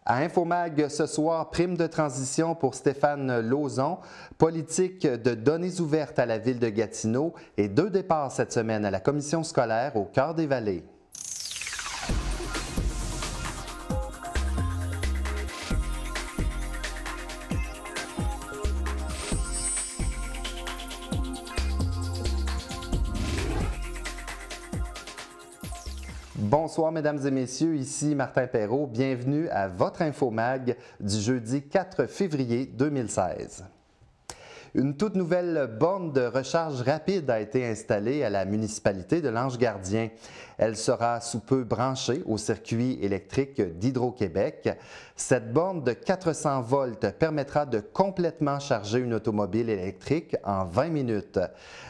À Infomag ce soir, prime de transition pour Stéphane Lauzon, politique de données ouvertes à la ville de Gatineau et 2 départs cette semaine à la commission scolaire au cœur des Vallées. Bonsoir, mesdames et messieurs, ici Martin Perrault. Bienvenue à votre Infomag du jeudi 4 février 2016. Une toute nouvelle borne de recharge rapide a été installée à la municipalité de Lange-Gardien. Elle sera sous peu branchée au circuit électrique d'Hydro-Québec. Cette borne de 400 volts permettra de complètement charger une automobile électrique en 20 minutes.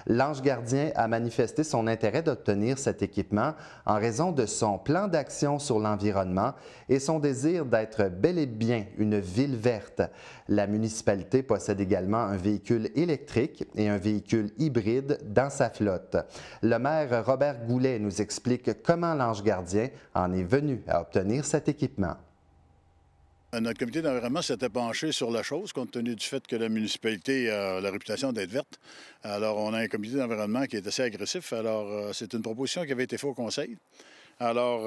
Lange-Gardien a manifesté son intérêt d'obtenir cet équipement en raison de son plan d'action sur l'environnement et son désir d'être bel et bien une ville verte. La municipalité possède également un véhicule électrique et un véhicule hybride dans sa flotte. Le maire Robert Goulet nous explique comment Lange-Gardien en est venu à obtenir cet équipement. Notre comité d'environnement s'était penché sur la chose, compte tenu du fait que la municipalité a la réputation d'être verte. Alors, on a un comité d'environnement qui est assez agressif. Alors, c'est une proposition qui avait été faite au conseil. Alors,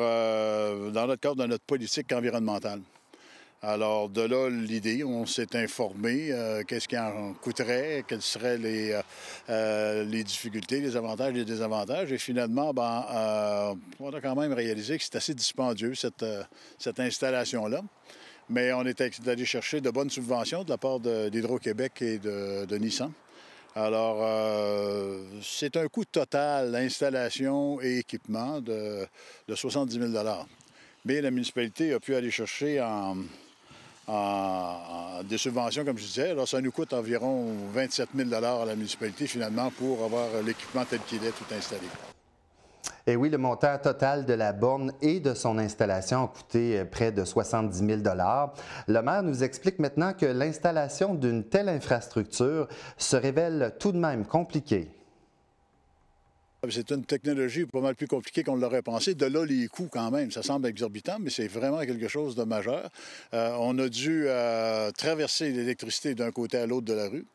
dans notre cadre de notre politique environnementale. Alors, de là, l'idée, on s'est informé, qu'est-ce qui en coûterait, quelles seraient les difficultés, les avantages et les désavantages. Et finalement, on a quand même réalisé que c'est assez dispendieux, cette installation-là. Mais on est allé chercher de bonnes subventions de la part d'Hydro-Québec et de Nissan. Alors, c'est un coût total, installation et équipement de 70 000 $. Mais la municipalité a pu aller chercher des subventions, comme je disais. Alors, ça nous coûte environ 27 000 $ à la municipalité, finalement, pour avoir l'équipement tel qu'il est, tout installé. Et oui, le montant total de la borne et de son installation a coûté près de 70 000 $. Le maire nous explique maintenant que l'installation d'une telle infrastructure se révèle tout de même compliquée. C'est une technologie pas mal plus compliquée qu'on l'aurait pensé. De là, les coûts, quand même, ça semble exorbitant, mais c'est vraiment quelque chose de majeur. On a dû traverser l'électricité d'un côté à l'autre de la rue,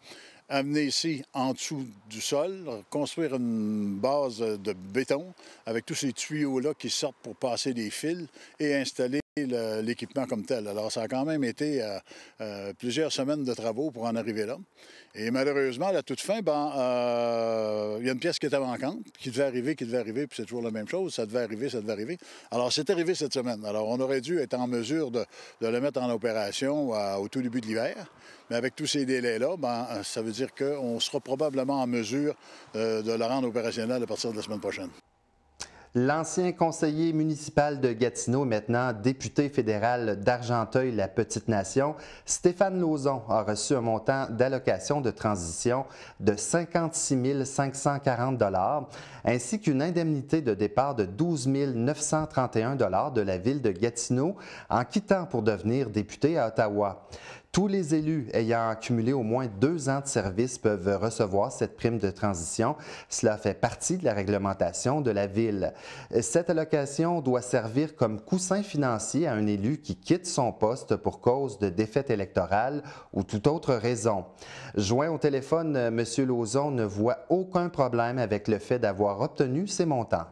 amener ici, en dessous du sol, construire une base de béton avec tous ces tuyaux-là qui sortent pour passer des fils et installer l'équipement comme tel. Alors, ça a quand même été plusieurs semaines de travaux pour en arriver là. Et malheureusement, à la toute fin, il y a une pièce qui était manquante, qui devait arriver, puis c'est toujours la même chose. Ça devait arriver. Alors, c'est arrivé cette semaine. Alors, on aurait dû être en mesure de le mettre en opération au tout début de l'hiver. Mais avec tous ces délais-là, ça veut dire qu'on sera probablement en mesure de le rendre opérationnel à partir de la semaine prochaine. L'ancien conseiller municipal de Gatineau, maintenant député fédéral d'Argenteuil-la-Petite-Nation, Stéphane Lauzon a reçu un montant d'allocation de transition de 56 540 $ ainsi qu'une indemnité de départ de 12 931 $ de la ville de Gatineau en quittant pour devenir député à Ottawa. Tous les élus ayant accumulé au moins 2 ans de service peuvent recevoir cette prime de transition. Cela fait partie de la réglementation de la Ville. Cette allocation doit servir comme coussin financier à un élu qui quitte son poste pour cause de défaite électorale ou toute autre raison. Joint au téléphone, M. Lauzon ne voit aucun problème avec le fait d'avoir obtenu ces montants.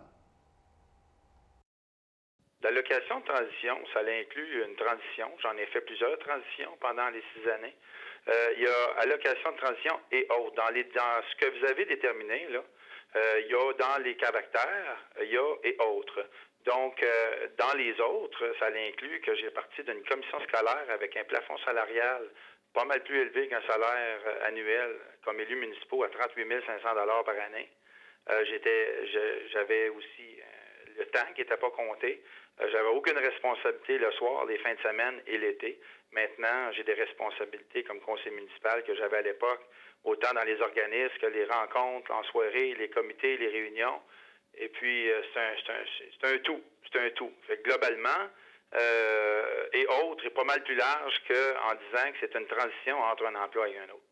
L'allocation de transition, ça inclut une transition. J'en ai fait plusieurs transitions pendant les 6 années. Il y a allocation de transition et autres. Dans ce que vous avez déterminé, là, il y a dans les caractères, il y a et autres. Donc, dans les autres, ça inclut que j'ai parti d'une commission scolaire avec un plafond salarial pas mal plus élevé qu'un salaire annuel comme élu municipal à 38 500 $ par année. J'avais aussi le temps qui n'était pas compté. J'avais aucune responsabilité le soir, les fins de semaine et l'été. Maintenant, j'ai des responsabilités comme conseiller municipal que j'avais à l'époque, autant dans les organismes que les rencontres en soirée, les comités, les réunions. Et puis, c'est un tout. C'est un tout. Fait que globalement, et autres est pas mal plus large qu'en disant que c'est une transition entre un emploi et un autre.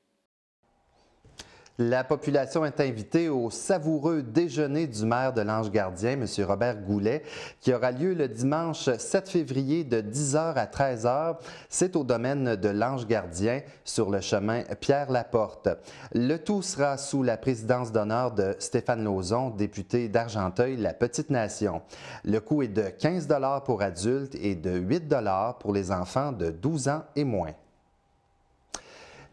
La population est invitée au savoureux déjeuner du maire de l'Ange-Gardien, M. Robert Goulet, qui aura lieu le dimanche 7 février de 10h à 13h. C'est au domaine de l'Ange-Gardien, sur le chemin Pierre-Laporte. Le tout sera sous la présidence d'honneur de Stéphane Lauzon, député d'Argenteuil-la-Petite-Nation. Le coût est de 15 $ pour adultes et de 8 $ pour les enfants de 12 ans et moins.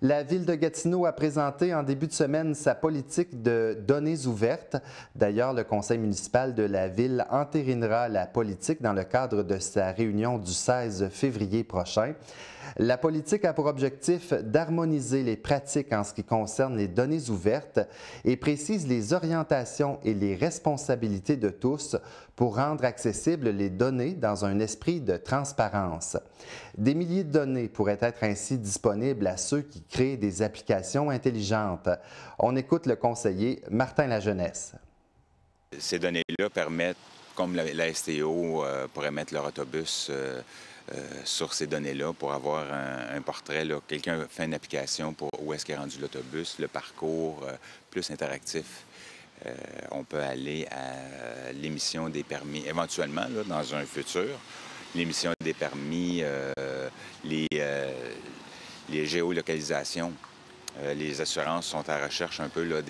La Ville de Gatineau a présenté en début de semaine sa politique de données ouvertes. D'ailleurs, le conseil municipal de la Ville entérinera la politique dans le cadre de sa réunion du 16 février prochain. La politique a pour objectif d'harmoniser les pratiques en ce qui concerne les données ouvertes et précise les orientations et les responsabilités de tous pour rendre accessibles les données dans un esprit de transparence. Des milliers de données pourraient être ainsi disponibles à ceux qui créent des applications intelligentes. On écoute le conseiller Martin Lajeunesse. Ces données-là permettent, comme la STO pourrait mettre leur autobus sur ces données-là pour avoir un portrait. Quelqu'un fait une application pour où est-ce qu'est rendu l'autobus, le parcours plus interactif. On peut aller à l'émission des permis, éventuellement, là, dans un futur, l'émission des permis, les géolocalisations. Les assurances sont à la recherche un peu là,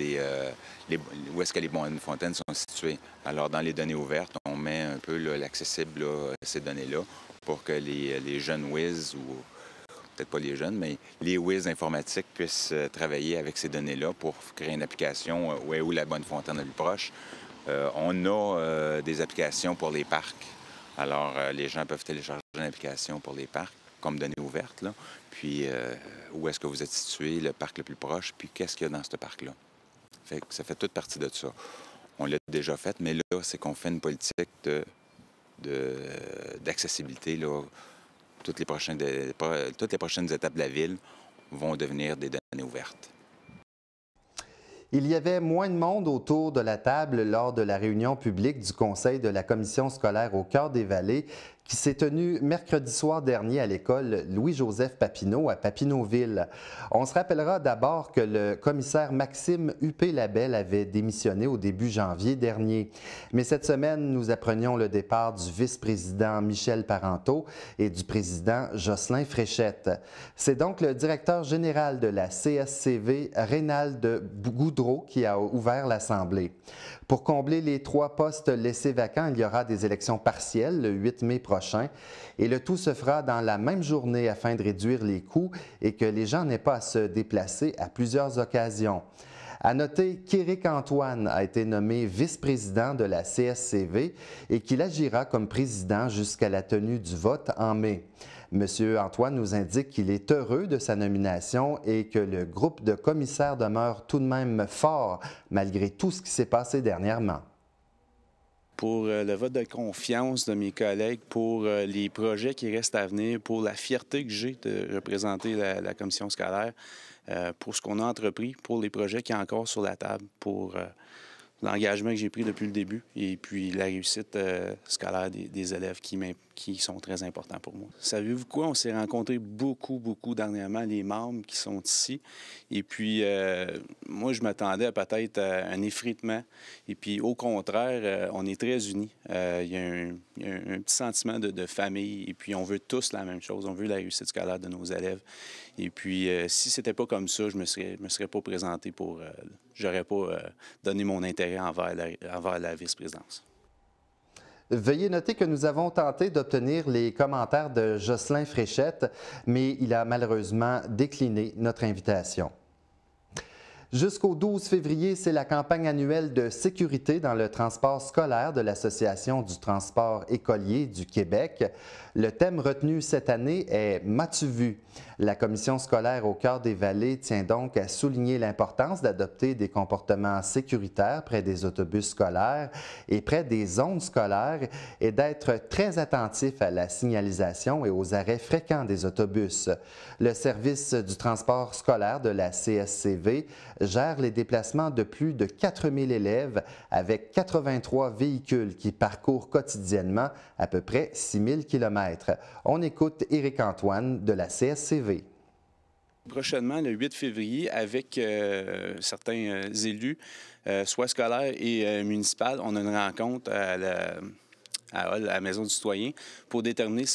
où est-ce que les bonnes fontaines sont situées. Alors, dans les données ouvertes, on met un peu l'accessible à ces données-là pour que les jeunes whiz, ou peut-être pas les jeunes, mais les whiz informatiques puissent travailler avec ces données-là pour créer une application où la bonne fontaine est le plus proche. On a des applications pour les parcs. Alors, les gens peuvent télécharger une application pour les parcs, comme données ouvertes, là. Puis, où est-ce que vous êtes situé, le parc le plus proche, puis qu'est-ce qu'il y a dans ce parc-là. Ça fait toute partie de ça. On l'a déjà fait, mais là, c'est qu'on fait une politique d'accessibilité. Toutes les prochaines étapes de la ville vont devenir des données ouvertes. Il y avait moins de monde autour de la table lors de la réunion publique du Conseil de la commission scolaire au Cœur des Vallées qui s'est tenue mercredi soir dernier à l'école Louis-Joseph Papineau à Papineauville. On se rappellera d'abord que le commissaire Maxime Huppé-Labelle avait démissionné au début janvier dernier. Mais cette semaine, nous apprenions le départ du vice-président Michel Parenteau et du président Jocelyn Fréchette. C'est donc le directeur général de la CSCV, Rénald Goudreau, qui a ouvert l'Assemblée. Pour combler les 3 postes laissés vacants, il y aura des élections partielles le 8 mai prochain et le tout se fera dans la même journée afin de réduire les coûts et que les gens n'aient pas à se déplacer à plusieurs occasions. À noter qu'Éric Antoine a été nommé vice-président de la CSCV et qu'il agira comme président jusqu'à la tenue du vote en mai. Monsieur Antoine nous indique qu'il est heureux de sa nomination et que le groupe de commissaires demeure tout de même fort malgré tout ce qui s'est passé dernièrement. Pour le vote de confiance de mes collègues, pour les projets qui restent à venir, pour la fierté que j'ai de représenter la commission scolaire, pour ce qu'on a entrepris, pour les projets qui sont encore sur la table, pour l'engagement que j'ai pris depuis le début et puis la réussite scolaire des élèves qui sont très importants pour moi. Savez-vous quoi? On s'est rencontrés beaucoup dernièrement, les membres qui sont ici. Et puis, moi, je m'attendais à peut-être un effritement. Et puis, au contraire, on est très unis. Il y a un petit sentiment de famille. Et puis, on veut tous la même chose. On veut la réussite scolaire de nos élèves. Et puis, si c'était pas comme ça, je me serais pas présenté pour... j'aurais pas donné mon intérêt envers la vice-présidence. Veuillez noter que nous avons tenté d'obtenir les commentaires de Jocelyn Fréchette, mais il a malheureusement décliné notre invitation. Jusqu'au 12 février, c'est la campagne annuelle de sécurité dans le transport scolaire de l'Association du transport écolier du Québec. Le thème retenu cette année est « M'as-tu vu ». La commission scolaire au Cœur des Vallées tient donc à souligner l'importance d'adopter des comportements sécuritaires près des autobus scolaires et près des zones scolaires et d'être très attentif à la signalisation et aux arrêts fréquents des autobus. Le service du transport scolaire de la CSCV gère les déplacements de plus de 4000 élèves avec 83 véhicules qui parcourent quotidiennement à peu près 6000 km. On écoute Éric Antoine de la CSCV. Prochainement, le 8 février, avec certains élus, soit scolaires et municipaux, on a une rencontre à la Maison du citoyen pour déterminer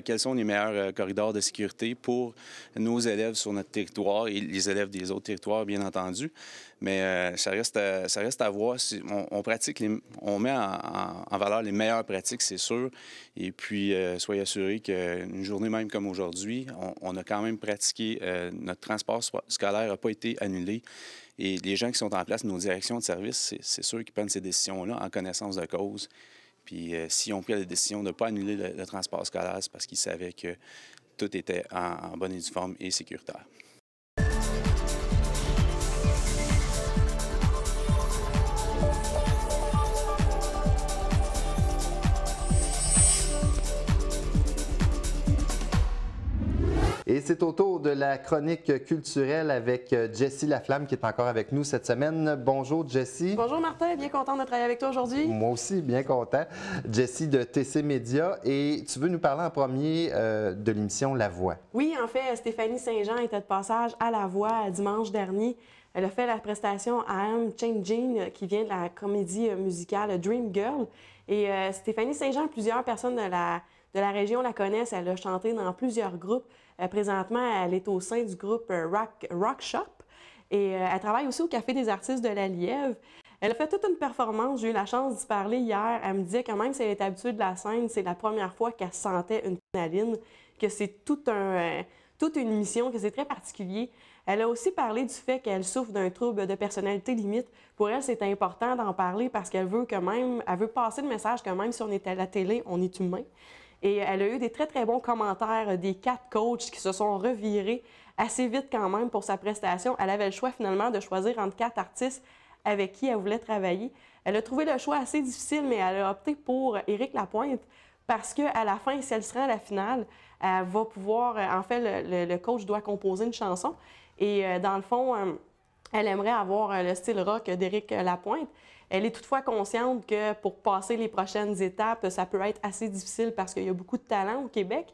quels sont les meilleurs corridors de sécurité pour nos élèves sur notre territoire et les élèves des autres territoires, bien entendu. Mais ça reste à voir. On met en valeur les meilleures pratiques, c'est sûr. Et puis, soyez assurés qu'une journée même comme aujourd'hui, on a quand même pratiqué. Notre transport scolaire n'a pas été annulé. Et les gens qui sont en place, nos directions de service, c'est sûr qu'ils prennent ces décisions-là en connaissance de cause. Puis s'ils ont pris la décision de ne pas annuler le transport scolaire, c'est parce qu'ils savaient que tout était en bonne et due forme et sécuritaire. Et c'est au tour de la chronique culturelle avec Jessie Laflamme qui est encore avec nous cette semaine. Bonjour Jessie. Bonjour Martin, bien content de travailler avec toi aujourd'hui. Moi aussi, bien content. Jessie de TC Média, et tu veux nous parler en premier de l'émission La Voix. Oui, en fait, Stéphanie Saint-Jean était de passage à La Voix dimanche dernier. Elle a fait la prestation I Am Changing qui vient de la comédie musicale Dream Girl. Et Stéphanie Saint-Jean, plusieurs personnes de la région la connaissent. Elle a chanté dans plusieurs groupes. Présentement, elle est au sein du groupe Rock Shop et elle travaille aussi au Café des artistes de la Lièvre. Elle a fait toute une performance. J'ai eu la chance d'y parler hier. Elle me disait que même si elle est habituée de la scène, c'est la première fois qu'elle sentait une adrénaline, que c'est toute une mission, que c'est très particulier. Elle a aussi parlé du fait qu'elle souffre d'un trouble de personnalité limite. Pour elle, c'est important d'en parler parce qu'elle veut passer le message que même si on est à la télé, on est humain. Et elle a eu des très, très bons commentaires des 4 coachs qui se sont revirés assez vite quand même pour sa prestation. Elle avait le choix finalement de choisir entre 4 artistes avec qui elle voulait travailler. Elle a trouvé le choix assez difficile, mais elle a opté pour Éric Lapointe parce qu'à la fin, si elle se rend à la finale, elle va pouvoir... En fait, le coach doit composer une chanson. Et dans le fond, elle aimerait avoir le style rock d'Éric Lapointe. Elle est toutefois consciente que pour passer les prochaines étapes, ça peut être assez difficile parce qu'il y a beaucoup de talent au Québec.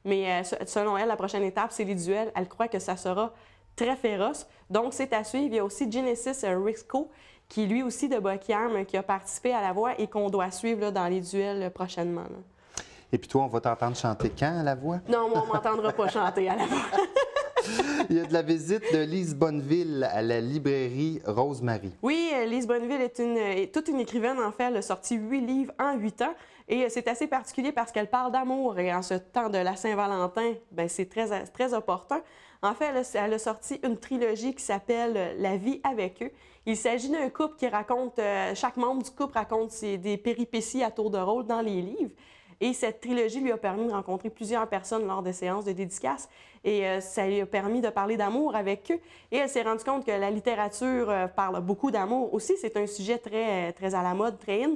Mais selon elle, la prochaine étape, c'est les duels. Elle croit que ça sera très féroce. Donc, c'est à suivre. Il y a aussi Genesis Risco, qui lui aussi de Buckingham, qui a participé à La Voix et qu'on doit suivre là, dans les duels prochainement. Là. Et puis toi, on va t'entendre chanter quand à La Voix? Non, moi, on ne m'entendra pas chanter à La Voix. Il y a de la visite de Lise Bonneville à la librairie Rosemary. Oui, Lise Bonneville est toute une écrivaine, en fait. Elle a sorti 8 livres en 8 ans. Et c'est assez particulier parce qu'elle parle d'amour. Et en ce temps de la Saint-Valentin, c'est très opportun. En fait, elle a sorti une trilogie qui s'appelle La vie avec eux. Il s'agit d'un couple qui raconte... chaque membre du couple raconte des péripéties à tour de rôle dans les livres. Et cette trilogie lui a permis de rencontrer plusieurs personnes lors des séances de dédicaces. Et ça lui a permis de parler d'amour avec eux. Et elle s'est rendue compte que la littérature parle beaucoup d'amour aussi. C'est un sujet très, très à la mode, très in.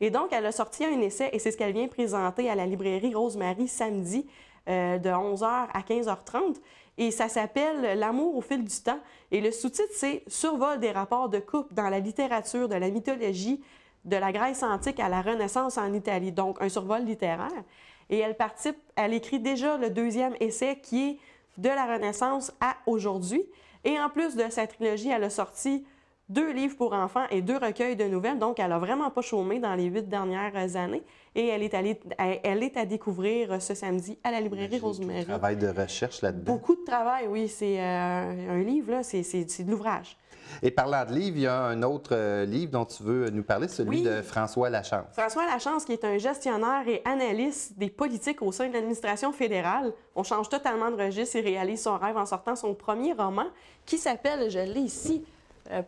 Et donc, elle a sorti un essai, et c'est ce qu'elle vient présenter à la librairie Rosemary samedi de 11h à 15h30. Et ça s'appelle « L'amour au fil du temps ». Et le sous-titre, c'est « Survol des rapports de couple dans la littérature de la mythologie de la Grèce antique à la Renaissance en Italie », donc un survol littéraire. Et elle écrit déjà le 2e essai qui est de la Renaissance à aujourd'hui. Et en plus de sa trilogie, elle a sorti 2 livres pour enfants et 2 recueils de nouvelles. Donc, elle n'a vraiment pas chômé dans les 8 dernières années. Et elle est à découvrir ce samedi à la librairie Rosemary. Travail de recherche là-dedans. Beaucoup de travail, oui. C'est un livre, là, c'est de l'ouvrage. Et parlant de livres, il y a un autre livre dont tu veux nous parler, celui de François Lachance. François Lachance, qui est un gestionnaire et analyste des politiques au sein de l'administration fédérale. On change totalement de registre et réalise son rêve en sortant son premier roman, qui s'appelle, je l'ai ici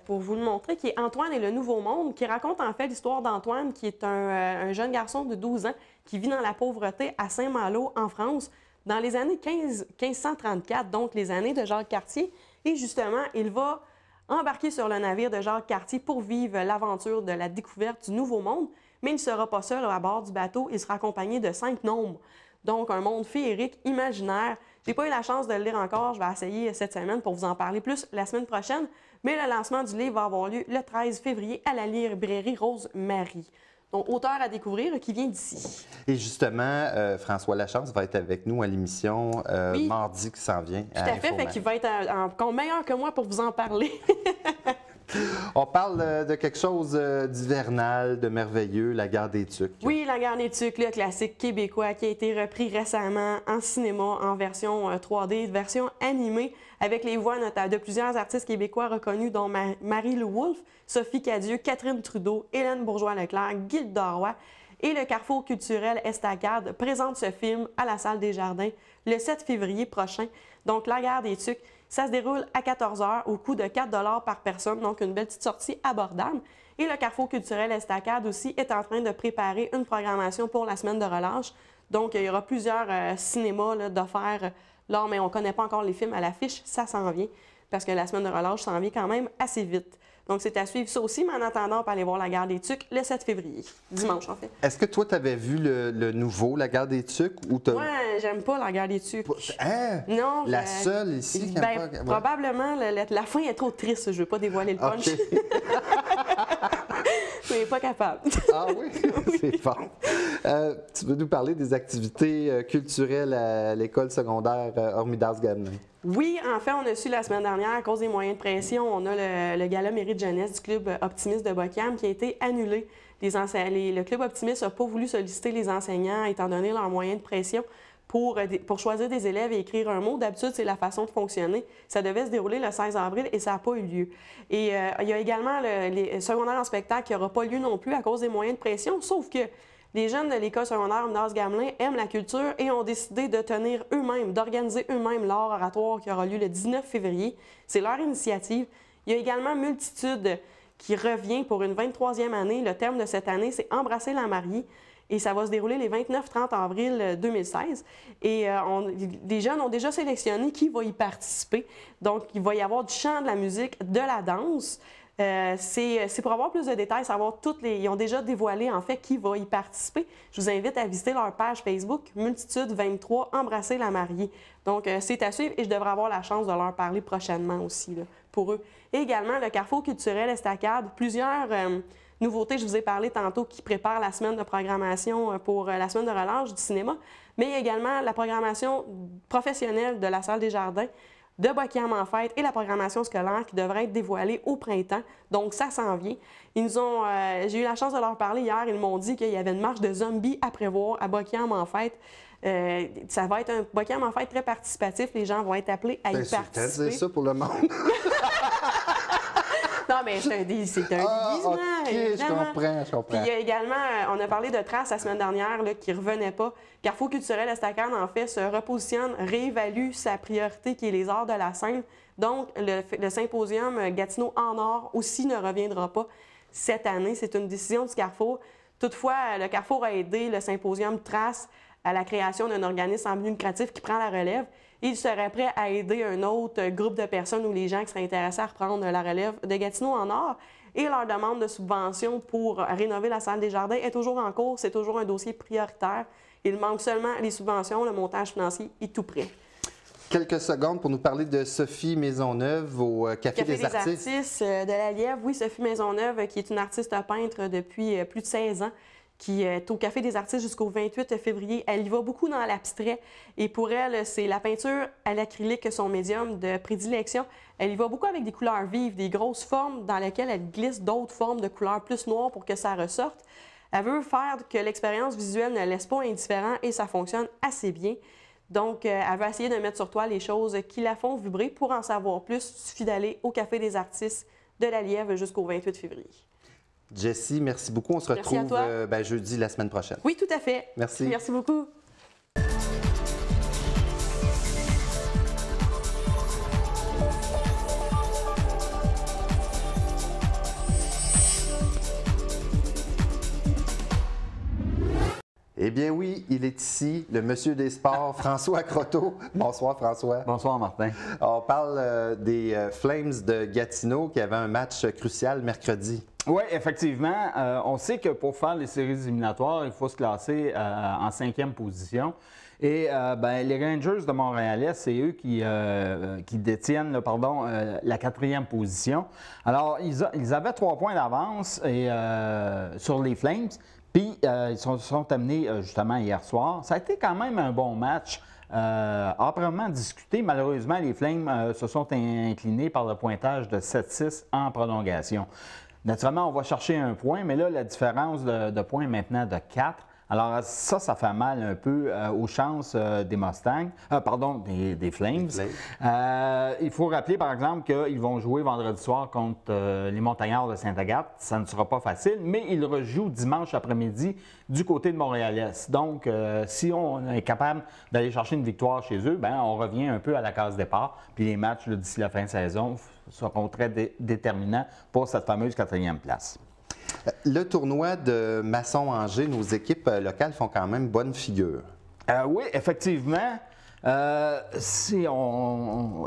pour vous le montrer, qui est Antoine et le Nouveau Monde, qui raconte en fait l'histoire d'Antoine, qui est un jeune garçon de 12 ans qui vit dans la pauvreté à Saint-Malo, en France, dans les années 1534, donc les années de Jacques Cartier. Et justement, il va embarqué sur le navire de Jacques Cartier pour vivre l'aventure de la découverte du Nouveau Monde, mais il ne sera pas seul à bord du bateau, il sera accompagné de 5 gnomes. Donc, un monde féerique, imaginaire. Je n'ai pas eu la chance de le lire encore, je vais essayer cette semaine pour vous en parler plus la semaine prochaine, mais le lancement du livre va avoir lieu le 13 février à la librairie Rosemary. donc auteur à découvrir, qui vient d'ici. Et justement, François Lachance va être avec nous à l'émission mardi qui s'en vient. Tout à fait, qu'il va être encore meilleur que moi pour vous en parler. On parle de quelque chose d'hivernal, de merveilleux, La Guerre des Tucs. Oui, La Guerre des Tucs, le classique québécois qui a été repris récemment en cinéma en version 3D, version animée, avec les voix de plusieurs artistes québécois reconnus, dont Marie-Lou Wolfe, Sophie Cadieux, Catherine Trudeau, Hélène Bourgeois-Leclerc, Gilles Doroy. Et le Carrefour culturel Estacade présente ce film à la Salle des Jardins le 7 février prochain. Donc, La Guerre des Tucs. Ça se déroule à 14 h au coût de 4 $ par personne, donc une belle petite sortie abordable. Et le Carrefour culturel Estacade aussi est en train de préparer une programmation pour la semaine de relâche. Donc, il y aura plusieurs cinémas d'offerts, là, mais on ne connaît pas encore les films à l'affiche, ça s'en vient, parce que la semaine de relâche s'en vient quand même assez vite. Donc, c'est à suivre ça aussi, mais en attendant, on peut aller voir La Guerre des Tucs le 7 février, dimanche en fait. Est-ce que toi, tu avais vu le nouveau, La Guerre des Tucs? Ou moi, j'aime pas La Guerre des Tucs. Hein? Non. La seule ici qui n'aime pas... Probablement, la fin est trop triste. Je ne veux pas dévoiler le punch. Okay. Je suis pas capable. Ah oui? C'est bon. Tu veux nous parler des activités culturelles à l'école secondaire Hormidas-Gamelin? Oui, en fait, on a su la semaine dernière, à cause des moyens de pression, on a le gala mérite jeunesse du club Optimiste de Bocam qui a été annulé. Le club Optimiste n'a pas voulu solliciter les enseignants étant donné leurs moyens de pression pour choisir des élèves et écrire un mot. D'habitude, c'est la façon de fonctionner. Ça devait se dérouler le 16 avril et ça n'a pas eu lieu. Et il y a également les secondaires en spectacle qui n'aura pas lieu non plus à cause des moyens de pression, sauf que les jeunes de l'école secondaire Hormidas-Gamelin aiment la culture et ont décidé de tenir eux-mêmes, d'organiser eux-mêmes l'art oratoire qui aura lieu le 19 février. C'est leur initiative. Il y a également Multitude qui revient pour une 23e année. Le terme de cette année, c'est Embrasser la mariée. Et ça va se dérouler les 29-30 avril 2016. Et les jeunes ont déjà sélectionné qui va y participer. Donc, il va y avoir du chant, de la musique, de la danse. C'est pour avoir plus de détails, savoir ils ont déjà dévoilé en fait qui va y participer. Je vous invite à visiter leur page Facebook Multitude 23 Embrasser la mariée. Donc c'est à suivre et je devrais avoir la chance de leur parler prochainement aussi là, pour eux. Et également le Carrefour culturel Estacade, plusieurs nouveautés, je vous ai parlé tantôt, qui préparent la semaine de programmation pour la semaine de relâche du cinéma, mais il y a également la programmation professionnelle de la Salle des Jardins, de Bocam en fête et la programmation scolaire qui devrait être dévoilée au printemps. Donc, ça s'en vient. J'ai eu la chance de leur parler hier. Ils m'ont dit qu'il y avait une marche de zombies à prévoir à Bocam en fête. Ça va être un Bocam en fête très participatif. Les gens vont être appelés à y participer. C'est ça pour le monde. Non, mais c'est un déguisement. OK, je comprends. Puis il y a également, on a parlé de traces la semaine dernière là, qui ne revenaient pas. Carrefour culturel Estacade, en fait, se repositionne, réévalue sa priorité qui est les arts de la scène. Donc, le symposium Gatineau en or aussi ne reviendra pas cette année. C'est une décision du Carrefour. Toutefois, le Carrefour a aidé le symposium Trace à la création d'un organisme en but lucratif qui prend la relève. Il serait prêt à aider un autre groupe de personnes ou les gens qui seraient intéressés à reprendre la relève de Gatineau en or. Et leur demande de subvention pour rénover la Salle des Jardins est toujours en cours. C'est toujours un dossier prioritaire. Il manque seulement les subventions. Le montage financier est tout prêt. Quelques secondes pour nous parler de Sophie Maisonneuve au Café des Artistes. De la Lièvre. Oui, Sophie Maisonneuve, qui est une artiste peintre depuis plus de 16 ans, qui est au Café des Artistes jusqu'au 28 février. Elle y va beaucoup dans l'abstrait et pour elle, c'est la peinture à l'acrylique son médium de prédilection. Elle y va beaucoup avec des couleurs vives, des grosses formes dans lesquelles elle glisse d'autres formes de couleurs plus noires pour que ça ressorte. Elle veut faire que l'expérience visuelle ne laisse pas indifférent et ça fonctionne assez bien. Donc, elle va essayer de mettre sur toile les choses qui la font vibrer. Pour en savoir plus, il suffit d'aller au Café des Artistes de la Lièvre jusqu'au 28 février. Jessie, merci beaucoup. On se retrouve jeudi la semaine prochaine. Oui, tout à fait. Merci. Merci beaucoup. Eh bien oui, il est ici, le monsieur des sports, François Croteau. Bonsoir François. Bonsoir Martin. On parle des Flames de Gatineau qui avaient un match crucial mercredi. Oui, effectivement. On sait que pour faire les séries éliminatoires, il faut se classer en 5e position. Et les Rangers de Montréal, c'est eux qui détiennent la 4e position. Alors, ils avaient 3 points d'avance sur les Flames. Puis, ils sont amenés justement hier soir. Ça a été quand même un bon match. Âprement discuté. Malheureusement, les Flames se sont inclinés par le pointage de 7-6 en prolongation. Naturellement, on va chercher un point, mais là, la différence de points est maintenant de 4. Alors ça fait mal un peu aux chances des Mustangs, des Flames. Il faut rappeler, par exemple, qu'ils vont jouer vendredi soir contre les Montagnards de Sainte-Agathe. Ça ne sera pas facile, mais ils rejouent dimanche après-midi du côté de Montréal-Est. Donc, si on est capable d'aller chercher une victoire chez eux, bien, on revient un peu à la case départ. Puis les matchs d'ici la fin de saison seront très déterminants pour cette fameuse 4e place. Le tournoi de Masson-Angers, nos équipes locales font quand même bonne figure. Oui, effectivement.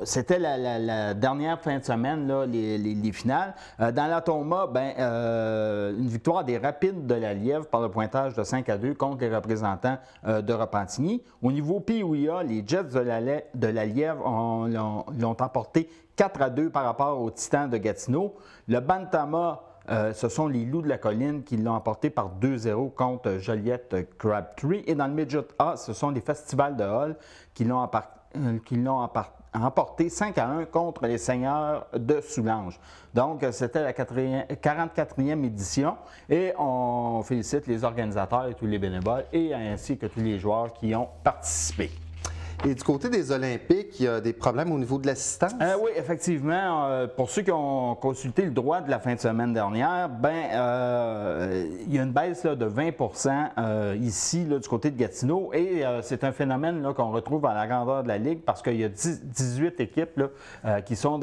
C'était la dernière fin de semaine, là, les finales. Dans l'Atoma, une victoire des Rapides de la Lièvre par le pointage de 5-2 contre les représentants de Repentigny. Au niveau PIOIA, les Jets de la Lièvre l'ont emporté 4-2 par rapport aux Titans de Gatineau. Le Bantama, ce sont les Loups de la Colline qui l'ont emporté par 2-0 contre Joliette Crabtree. Et dans le Midget A, ce sont les Festivals de Hall qui l'ont emporté 5-1 contre les Seigneurs de Soulanges. Donc, c'était la 44e édition et on félicite les organisateurs et tous les bénévoles et ainsi que tous les joueurs qui ont participé. Et du côté des Olympiques, il y a des problèmes au niveau de l'assistance? Oui, effectivement. Pour ceux qui ont consulté le droit de la fin de semaine dernière, il y a une baisse là, de 20 ici là, du côté de Gatineau. Et c'est un phénomène qu'on retrouve à la grandeur de la Ligue parce qu'il y a 18 équipes là, qui sont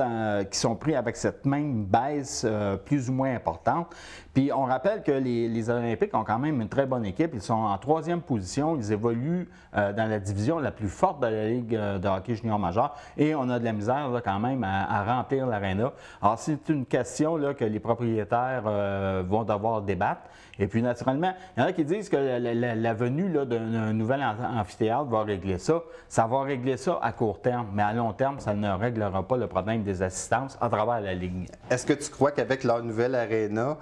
prises avec cette même baisse plus ou moins importante. Puis on rappelle que les Olympiques ont quand même une très bonne équipe. Ils sont en 3e position. Ils évoluent dans la division la plus forte de la Ligue de hockey junior majeur. Et on a de la misère là, quand même à remplir l'aréna. Alors c'est une question là, que les propriétaires vont devoir débattre. Et puis naturellement, il y en a qui disent que la venue d'un nouvel amphithéâtre va régler ça. Ça va régler ça à court terme. Mais à long terme, ça ne réglera pas le problème des assistances à travers la Ligue. Est-ce que tu crois qu'avec leur nouvelle aréna,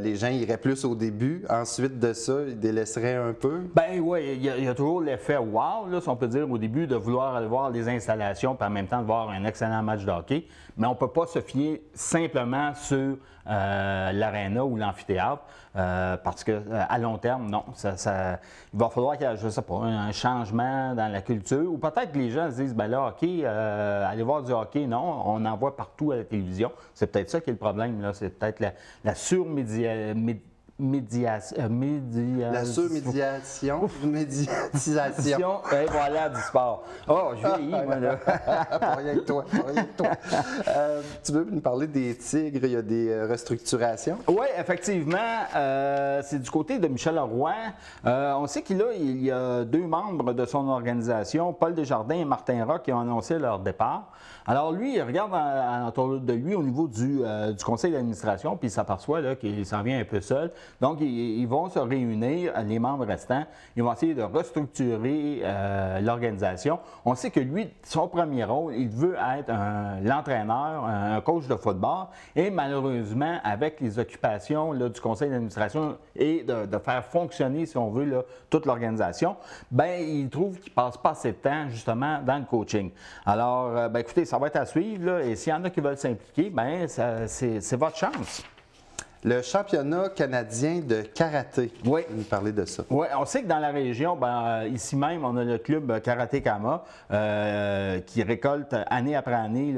les gens iraient plus au début, ensuite de ça, ils délaisseraient un peu? Ben oui, il y a toujours l'effet wow, là, si on peut dire, au début, de vouloir aller voir les installations, puis en même temps de voir un excellent match de hockey. Mais on ne peut pas se fier simplement sur l'aréna ou l'amphithéâtre, parce qu'à long terme, non. Il va falloir qu'il y ait, je sais pas, un changement dans la culture, ou peut-être que les gens se disent, ben là, hockey, aller voir du hockey, non, on en voit partout à la télévision. C'est peut-être ça qui est le problème, là. C'est peut-être la surmédiatisation. La surmédiatisation. Et voilà, du sport. Oh, je vieillis, moi, là. Pas rien que toi, pas rien que toi. Tu veux nous parler des Tigres? Il y a des restructurations? Oui, effectivement. C'est du côté de Michel Leroy. On sait qu'il y a 2 membres de son organisation, Paul Desjardins et Martin Roch, qui ont annoncé leur départ. Alors lui, il regarde autour de lui au niveau du conseil d'administration, puis il s'aperçoit là, qu'il s'en vient un peu seul. Donc, ils vont se réunir, les membres restants. Ils vont essayer de restructurer l'organisation. On sait que lui, son premier rôle, il veut être l'entraîneur, un coach de football. Et malheureusement, avec les occupations là, du conseil d'administration et de faire fonctionner, si on veut, là, toute l'organisation, bien, il trouve qu'il ne passe pas assez de temps, justement, dans le coaching. Alors, écoutez, ça va être à suivre. Là, et s'il y en a qui veulent s'impliquer, bien, c'est votre chance. Le championnat canadien de karaté. Oui. On va nous parler de ça. Oui, on sait que dans la région, ici même, on a le club Karaté Kama qui récolte année après année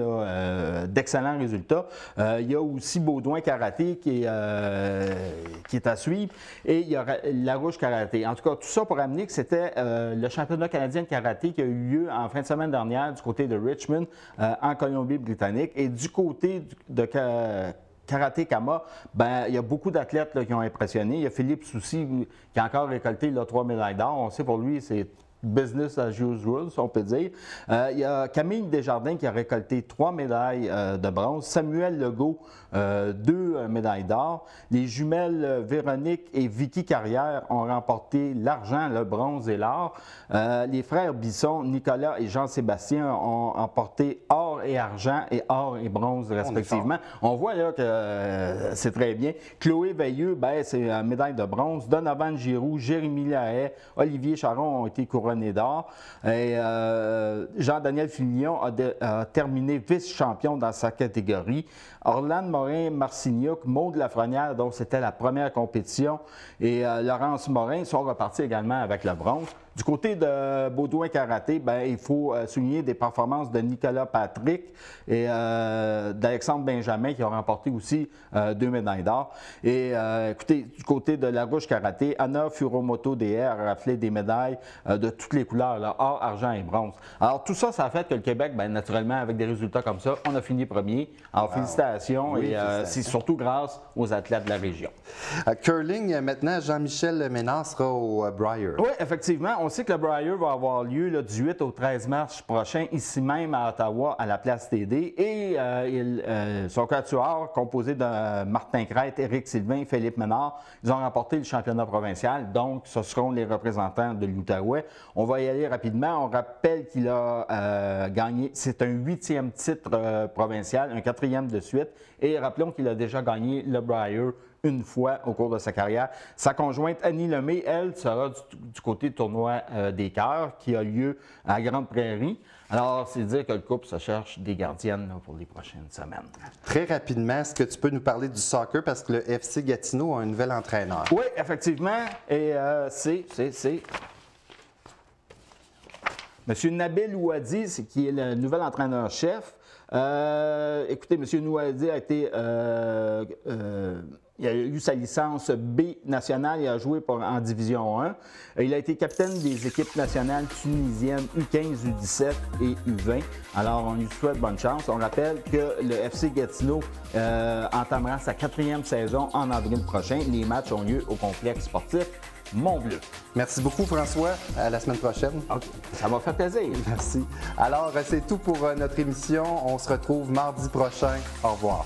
d'excellents résultats. Il y a aussi Baudouin Karaté qui est à suivre et il y a Larouche Karaté. En tout cas, tout ça pour amener que c'était le championnat canadien de karaté qui a eu lieu en fin de semaine dernière du côté de Richmond, en Colombie-Britannique. Et du côté de Karaté Kama, il y a beaucoup d'athlètes qui ont impressionné. Il y a Philippe Soucy qui a encore récolté 3 médailles d'or. On sait pour lui, c'est business as usual, si on peut dire. Il y a Camille Desjardins qui a récolté 3 médailles de bronze. Samuel Legault, 2 médailles d'or. Les jumelles Véronique et Vicky Carrière ont remporté l'argent, le bronze et l'or. Les frères Bisson, Nicolas et Jean-Sébastien ont remporté or et argent et or et bronze respectivement. On voit là que c'est très bien. Chloé Veilleux, c'est une médaille de bronze. Donovan Giroux, Jérémy Lahaye, Olivier Charon ont été couronnés d'or. Et Jean-Daniel Filion a terminé vice-champion dans sa catégorie. Orlane Morin-Marcignac, Maude Lafrenière, donc c'était la première compétition, et Laurence Morin sont repartis également avec le bronze. Du côté de Baudouin Karaté, il faut souligner des performances de Nicolas Patrick et d'Alexandre Benjamin qui ont remporté aussi 2 médailles d'or. Et écoutez, du côté de Larouche Karaté, Anna Furomoto DR a raflé des médailles de toutes les couleurs, là, or, argent et bronze. Alors tout ça, ça a fait que le Québec, naturellement, avec des résultats comme ça, on a fini premier. Alors félicitations, oui, et c'est surtout grâce aux athlètes de la région. Curling, maintenant, Jean-Michel Ménard sera au Brier. Oui, effectivement. On sait que le Brier va avoir lieu du 8 au 13 mars prochain, ici même à Ottawa, à la Place TD. Et son quatuor, composé de Martin Crête, Éric Sylvain, Philippe Ménard, ils ont remporté le championnat provincial. Donc, ce seront les représentants de l'Outaouais. On va y aller rapidement. On rappelle qu'il a gagné, c'est un 8e titre provincial, un 4e de suite. Et rappelons qu'il a déjà gagné le Brier une fois au cours de sa carrière. Sa conjointe Annie Lemay, elle, sera du côté du tournoi des cœurs qui a lieu à Grande Prairie. Alors, c'est dire que le couple se cherche des gardiennes là, pour les prochaines semaines. Très rapidement, est-ce que tu peux nous parler du soccer parce que le FC Gatineau a un nouvel entraîneur? Oui, effectivement. Et c'est M. Nabil Ouadi, qui est le nouvel entraîneur-chef. Écoutez, M. Ouadi a été... il a eu sa licence B nationale, il a joué en Division 1. Il a été capitaine des équipes nationales tunisiennes U15, U17 et U20. Alors, on lui souhaite bonne chance. On rappelle que le FC Gatineau entamera sa 4e saison en avril prochain. Les matchs ont lieu au complexe sportif Mont-Bleu. Merci beaucoup, François. À la semaine prochaine. Okay. Ça m'a fait plaisir. Merci. Alors, c'est tout pour notre émission. On se retrouve mardi prochain. Au revoir.